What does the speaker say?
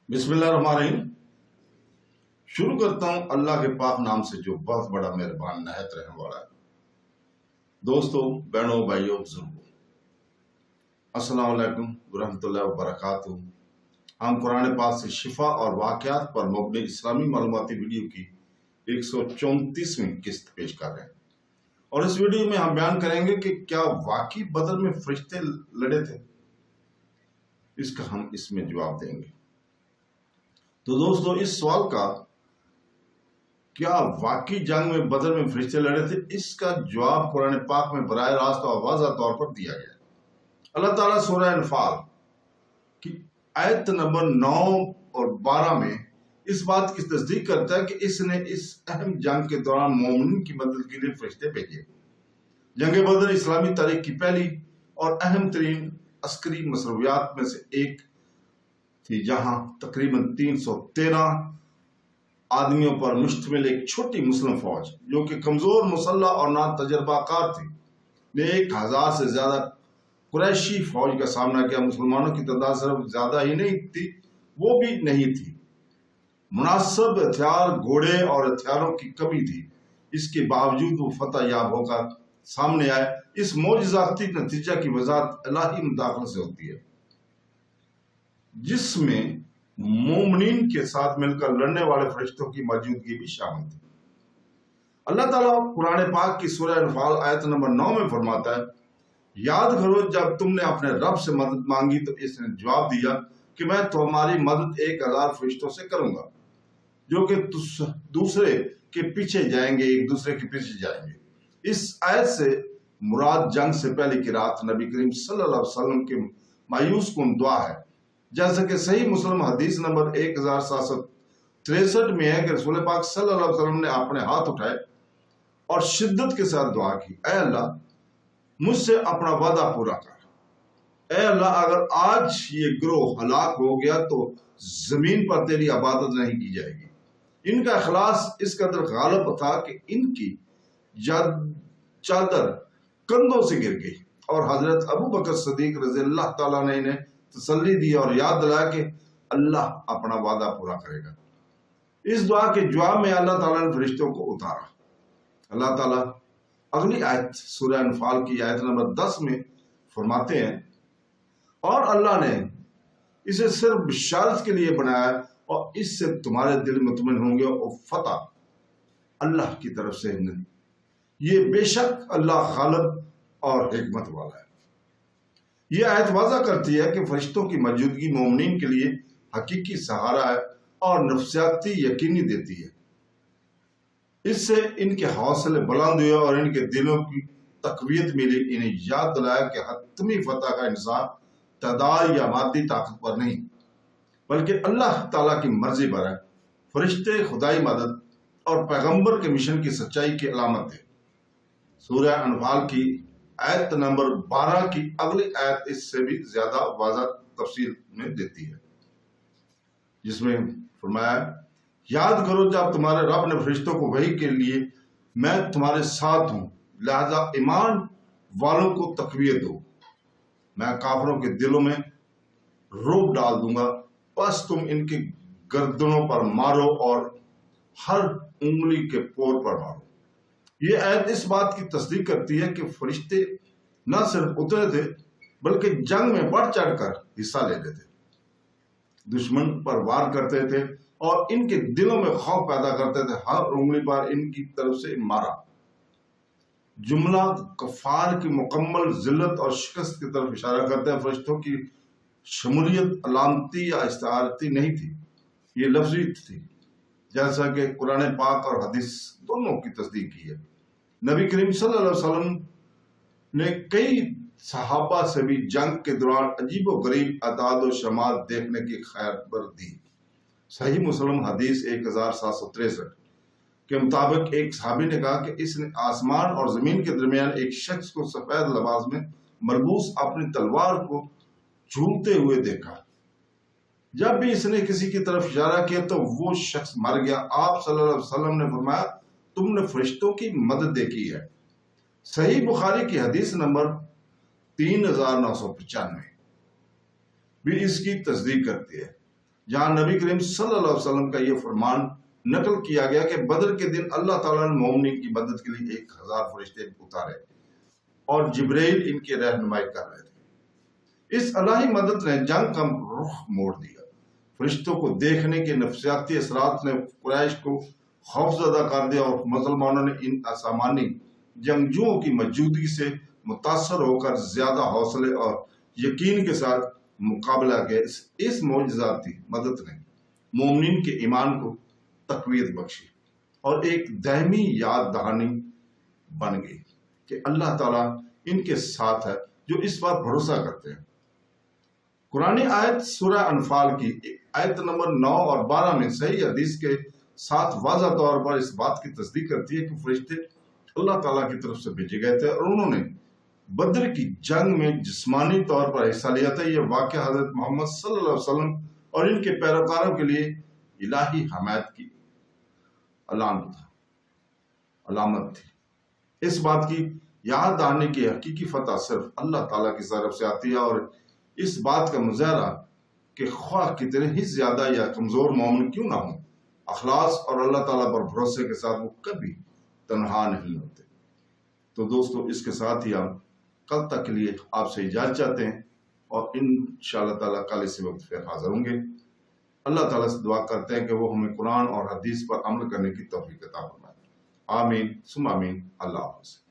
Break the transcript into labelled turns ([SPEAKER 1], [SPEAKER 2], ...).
[SPEAKER 1] बिस्मिल्लाहिर्रहमानिर्रहीम। शुरू करता हूँ अल्लाह के पाक नाम से जो बहुत बड़ा मेहरबान नहायत रहने वाला है। दोस्तों, बहनों, भाइयों, बुजुर्गों, अस्सलाम वालेकुम वरहमतुल्लाहि वबरकातुहू। हम कुरान पाक से शिफा और वाक़यात पर मबनी इस्लामी मालूमाती वीडियो की 134वीं किस्त पेश कर रहे हैं और इस वीडियो में हम बयान करेंगे कि क्या वाकई बदर में फरिश्ते लड़े थे। इसका हम इसमें जवाब देंगे। तो दोस्तों, इस सवाल का क्या वाकई जंग में बदर में फरिश्ते लड़े थे, इसका जवाब कुरान पाक में बराह रास्त और वाज़ह तौर पर दिया गया। अल्लाह ताला सूरह अनफाल की आयत नंबर 9 और 12 में इस बात की तस्दीक करता है कि इसने इस अहम जंग के दौरान मोमिन की मदद के लिए फरिश्ते भेजे। जंग बदर इस्लामी तारीख की पहली और अहम तरीन अस्करी मसरूफियात में से एक थी, जहां तकरीबन 313 आदमियों पर मुश्तमिल एक छोटी मुस्लिम फौज जो कि कमजोर मुसल्ला और ना तजर्बाकार थी ने 1000 से ज्यादा कुरैशी फौज का सामना किया। मुसलमानों की तादाद सिर्फ ज्यादा ही नहीं थी, वो भी नहीं थी। मुनासिब हथियार, घोड़े और हथियारों की कमी थी। इसके बावजूद वो फतह याब होकर सामने आए। इस मोजज़ाती नतीजा की वजाहत इलाही मुदाखलत से होती है, जिसमें मोमिनीन के साथ मिलकर लड़ने वाले फरिश्तों की मौजूदगी भी शामिल थी। अल्लाह ताला कुरान पाक की सूरह अनफाल आयत नंबर 9 में फरमाता है, याद करो जब तुमने अपने रब से मदद मांगी तो इसने जवाब दिया कि मैं तुम्हारी मदद 1000 फरिश्तों से करूंगा जो कि दूसरे के पीछे जाएंगे, एक दूसरे के पीछे जाएंगे। इस आयत से मुराद जंग से पहले की रात नबी करीम सल्लल्लाहु अलैहि वसल्लम की मायूस कुन दुआ है, जैसा कि सही मुस्लिम हदीस नंबर 1763 में है कि रसूल पाक सल्लल्लाहु अलैहि वसल्लम ने अपने हाथ उठाए और शिद्दत के साथ दुआ की, ऐ अल्लाह मुझसे अपना वादा पूरा कर। ऐ अल्लाह, अगर आज ये गिरोह हलाक हो गया तो जमीन पर तेरी इबादत नहीं की जाएगी। इनका इखलास इस कदर गालिब था कि इनकी चादर कंधों से गिर गई और हजरत अबू बकर सदीक रज़ी अल्लाह ताला ने इन्हें तसल्ली दी और याद दिलाया कि अल्लाह अपना वादा पूरा करेगा। इस दुआ के जवाब में अल्लाह ताला ने फरिश्तों को उतारा। अल्लाह ताला अगली आयत सूरह अनफाल की आयत नंबर 10 में फरमाते हैं, और अल्लाह ने इसे सिर्फ बिशारत के लिए बनाया और इससे तुम्हारे दिल मुतमईन होंगे और फतह अल्लाह की तरफ से नहीं। ये बेशक अल्लाह गालिब और हिकमत वाला है। यह आयत वाज़ा करती है कि फरिश्तों की मौजूदगी मोमिनीन के लिए हकीकी सहारा है और नफ्सियाती यकीनी देती है। इससे इनके हौसले बुलंद हुए और इनके दिलों की तकवीयत मिली। इन्हें याद दिलाया कि हतमी फतह का इंसान तादाद या मादी ताकत पर नहीं बल्कि अल्लाह ताला की मर्जी पर है। फरिश्ते खुदाई मदद और पैगंबर के मिशन की सच्चाई की अलामत है। सूरह अनफाल की आयत नंबर 12 की अगली आयत इससे भी ज्यादा वाज़ह तफसील में देती है, जिसमें फरमाया, याद करो जब तुम्हारे रब ने फरिश्तों को वही के लिए मैं तुम्हारे साथ हूं, लिहाजा ईमान वालों को तकवीयत दो। मैं काफिरों के दिलों में रोब डाल दूंगा, बस तुम इनके गर्दनों पर मारो और हर उंगली के पोर पर मारो। ये आयत इस बात की तस्दीक करती है कि फरिश्ते न सिर्फ उतरे थे बल्कि जंग में बढ़ चढ़कर हिस्सा लेते थे, दुश्मन पर वार करते थे और इनके दिलों में खौफ पैदा करते थे। हर उंगली पर इनकी तरफ से मारा। जुमला कफार की मुकम्मल जिल्लत और शिकस्त की तरफ इशारा करते हैं। फरिश्तों की शमूलियत अलामती या इस्तारती नहीं थी, ये लफ्जी थी, जैसा कि कुरान पाक और हदीस दोनों की तस्दीक की है। नबी करीम सल्लल्लाहु अलैहि वसल्लम ने कई सहाबा से भी जंग के दौरान अजीब व गरीब अदाद व शमात देखने की खबर दी। सही मुस्लिम हदीस 1763 के मुताबिक एक सहाबी ने कहा कि इसने आसमान और जमीन के दरमियान एक शख्स को सफेद लिबास में मलबूस अपनी तलवार को झूलते हुए देखा। जब भी इसने किसी की तरफ इशारा किया तो वो शख्स मर गया। आप सल्लल्लाहु अलैहि वसल्लम ने फरमाया, तुमने फरिश्तों की मदद देखी है। सही बुखारी की हदीस नंबर 3995 भी इसकी तस्दीक करती है। جہاں نبی کریم صلی اللہ علیہ وسلم کا یہ فرمان نقل کیا گیا کہ بدر کے دن اللہ تعالیٰ نے مومنین کی مدد کے لیے 1000 فرشتے اتارے اور جبرائیل ان کی رہنمائی کر رہے تھے۔ اس الہی مدد نے جنگ کا رخ موڑ دیا۔ فرشتوں کو دیکھنے کے نفسیاتی اثرات نے قریش کو خوفزدہ کر دیا اور مسلمانوں نے ان اسامانی جنگجوؤں کی موجودگی سے متاثر ہو کر زیادہ حوصلے اور یقین کے ساتھ مقابلہ کیا۔ اس معجزاتی مدد نے مومنین کے ایمان کو تقویت بخشی اور ایک دائمی یاد دہانی بن گئی کہ اللہ تعالیٰ ان کے ساتھ ہے جو اس بات بھروسہ کرتے ہیں۔ قرآن آیت سورہ انفال کی آیت نمبر 9 اور 12 میں صحیح حدیث کے ساتھ واضح طور پر اس بات کی تصدیق کرتی ہے کہ فرشتے اللہ تعالیٰ کی طرف سے بھیجے گئے تھے اور انہوں نے بدر کی جنگ میں جسمانی طور پر حصہ لیا تھا۔ یہ واقعہ حضرت محمد صلی اللہ علیہ وسلم اور ان کے پیروکاروں کے لیے الہی حمایت کی علامت تھی۔ اس بات کی یاد آنے کی حقیقی فتح صرف اللہ تعالیٰ کی طرف سے آتی ہے، اور اس بات کا مظاہرہ کہ خواہ کتنے ہی زیادہ یا کمزور مومن کیوں نہ ہوں، اخلاص اور اللہ تعالیٰ پر بھروسے کے ساتھ وہ کبھی تنہا نہیں ہوتے۔ تو دوستو، اس کے ساتھ ہی ہم کل تک کے لیے آپ سے اجازت چاہتے ہیں اور انشاءاللہ تعالیٰ کل اسی وقت پھر حاضر ہوں گے۔ اللہ تعالیٰ سے دعا کرتے ہیں کہ وہ ہمیں قرآن اور حدیث پر عمل کرنے کی توفیق عطا فرمائے۔ آمین ثم آمین۔ اللہ حافظ۔